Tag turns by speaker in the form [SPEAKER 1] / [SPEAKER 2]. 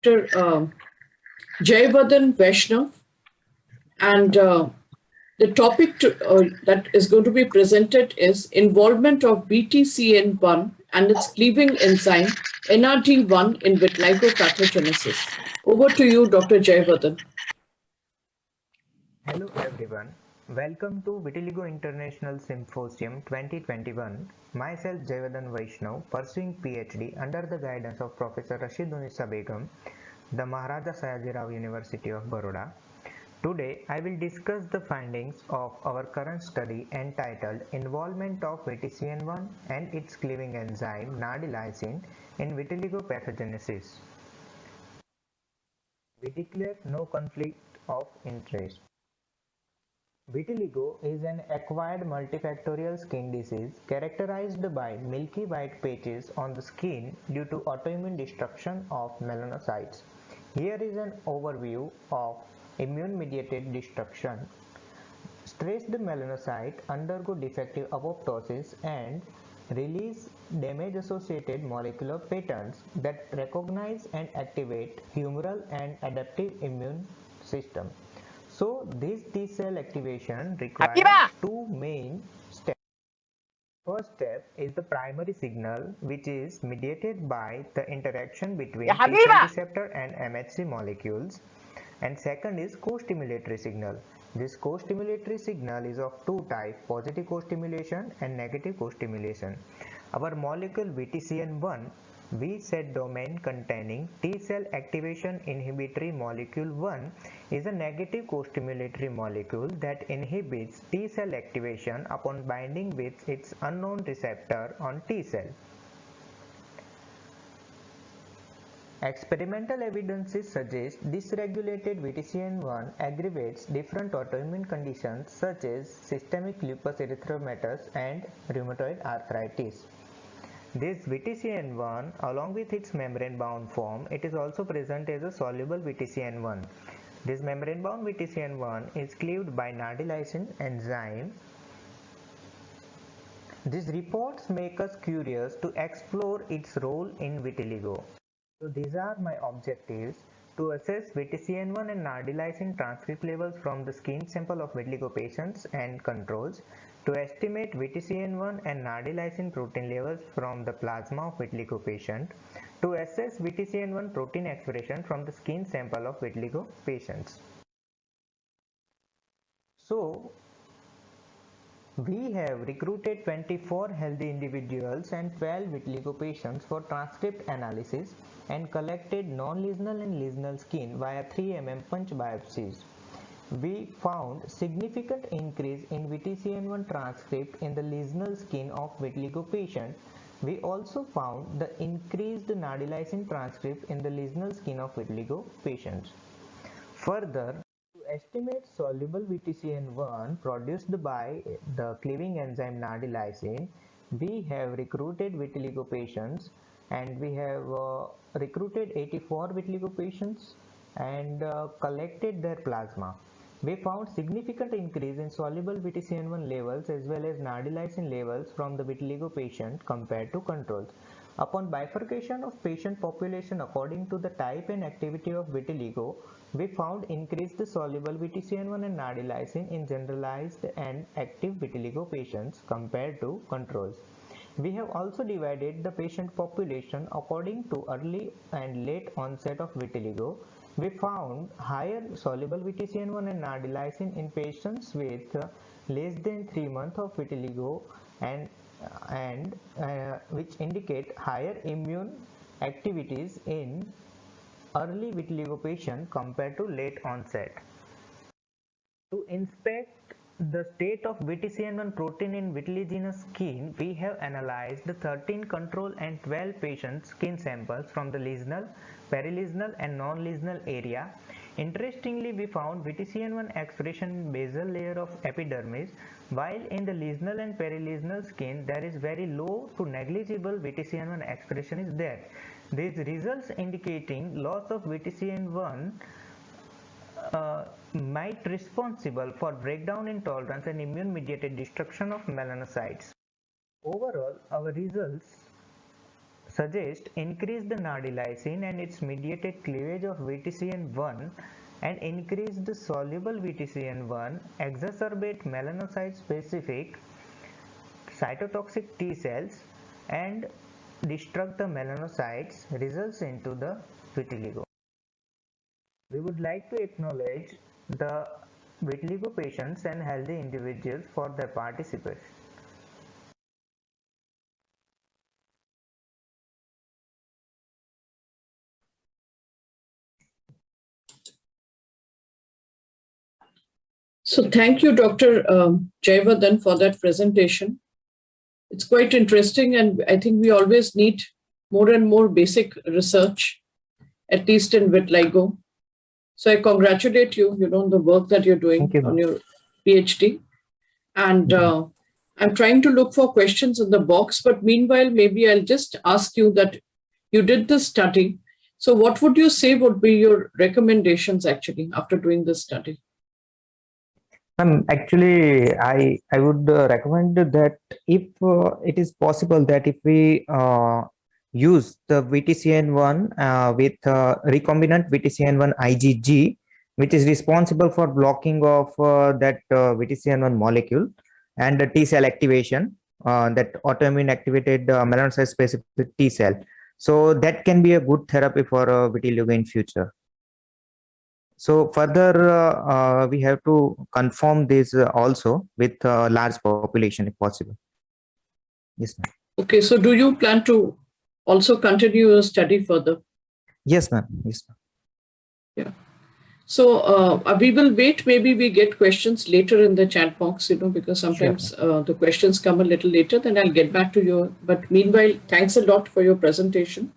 [SPEAKER 1] Dr. Jayavardhan Vaishnav, and the topic that is going to be presented is involvement of BTCN1 and its cleaving enzyme NRD1 in vitiligo pathogenesis. Over to you, Dr. Jayavardhan.
[SPEAKER 2] Hello everyone, welcome to Vitiligo International Symposium 2021. Myself Jayavardhan Vaishnav, pursuing PhD under the guidance of Professor Rashid Unisa Begum, the Maharaja Sayajirao University of Baroda. Today I will discuss the findings of our current study entitled Involvement of VTCN1 and its cleaving enzyme NADI-lysine in vitiligo pathogenesis. We declare no conflict of interest. Vitiligo is an acquired multifactorial skin disease characterized by milky white patches on the skin due to autoimmune destruction of melanocytes. Here is an overview of immune-mediated destruction. Stressed melanocytes undergo defective apoptosis and release damage-associated molecular patterns that recognize and activate humoral and adaptive immune system. So this T cell activation requires two main steps. First step is the primary signal, which is mediated by the interaction between T cell receptor and MHC molecules, and second is co-stimulatory signal. This co-stimulatory signal is of two types, positive co-stimulation and negative co-stimulation. Our molecule VTCN1 V set domain containing T cell activation inhibitory molecule 1 is a negative co-stimulatory molecule that inhibits T cell activation upon binding with its unknown receptor on T cell. Experimental evidences suggest dysregulated VTCN1 aggravates different autoimmune conditions such as systemic lupus erythematosus and rheumatoid arthritis. This VTCN1, along with its membrane-bound form, it is also present as a soluble VTCN1. This membrane-bound VTCN1 is cleaved by NADI-lysine enzyme. These reports make us curious to explore its role in vitiligo. So these are my objectives: to assess VTCN1 and NADI-lysine transcript levels from the skin sample of vitiligo patients and controls, to estimate VTCN1 and NADI-lysine protein levels from the plasma of vitiligo patient, to assess VTCN1 protein expression from the skin sample of vitiligo patients. So we have recruited 24 healthy individuals and 12 vitiligo patients for transcript analysis and collected non-lesional and lesional skin via 3 mm punch biopsies. We found significant increase in VTCN1 transcript in the lesional skin of vitiligo patient. We also found the increased NADI-lysine transcript in the lesional skin of vitiligo patients. Further, to estimate soluble VTCN1 produced by the cleaving enzyme NADI-lysine, we have recruited vitiligo patients, and we have recruited 84 vitiligo patients and collected their plasma. We found significant increase in soluble VTCN1 levels as well as NADI-lysine levels from the vitiligo patient compared to controls. Upon bifurcation of patient population according to the type and activity of vitiligo, we found increased soluble VTCN1 and NADI-lysine in generalized and active vitiligo patients compared to controls. We have also divided the patient population according to early and late onset of vitiligo. We found higher soluble VTCN1 and NADI-lysine in patients with less than 3 months of vitiligo and which indicate higher immune activities in early vitiligo patient compared to late onset. To inspect the state of VTCN1 protein in vitiliginous skin, we have analyzed 13 control and 12 patients' skin samples from the lesional, perilesional and non-lesional area. Interestingly, we found VTCN1 expression in basal layer of epidermis, while in the lesional and perilesional skin there is very low to negligible VTCN1 expression is there. These results indicating loss of VTCN1 might responsible for breakdown in tolerance and immune-mediated destruction of melanocytes. Overall, our results suggest increased NADI lysine and its mediated cleavage of VTCN1 and increased soluble VTCN1 exacerbate melanocyte specific cytotoxic T cells and destruct the melanocytes results into the vitiligo. We would like to acknowledge the vitiligo patients and healthy individuals for their participation.
[SPEAKER 1] So thank you, Dr. Jayavardhan, for that presentation. It's quite interesting, and I think we always need more and more basic research, at least in vitiligo. So I congratulate you, on the work that you're doing
[SPEAKER 2] Thank you.
[SPEAKER 1] on your PhD. And I'm trying to look for questions in the box, but meanwhile, maybe I'll just ask you that you did this study. So what would you say would be your recommendations actually after doing this study?
[SPEAKER 3] Actually, I would recommend that if it is possible that if we use the VTCN1 with recombinant VTCN1 IgG, which is responsible for blocking of that VTCN1 molecule and the T cell activation, that autoimmune activated melanocyte specific T cell. So that can be a good therapy for vitiligo in future. So further, we have to confirm this also with large population if possible. Yes, ma'am.
[SPEAKER 1] Okay, so do you plan to also continue your study further?
[SPEAKER 3] Yes, ma'am. Yes, ma'am.
[SPEAKER 1] Yeah. So we will wait. Maybe we get questions later in the chat box, because sometimes the questions come a little later. Then I'll get back to you. But meanwhile, thanks a lot for your presentation.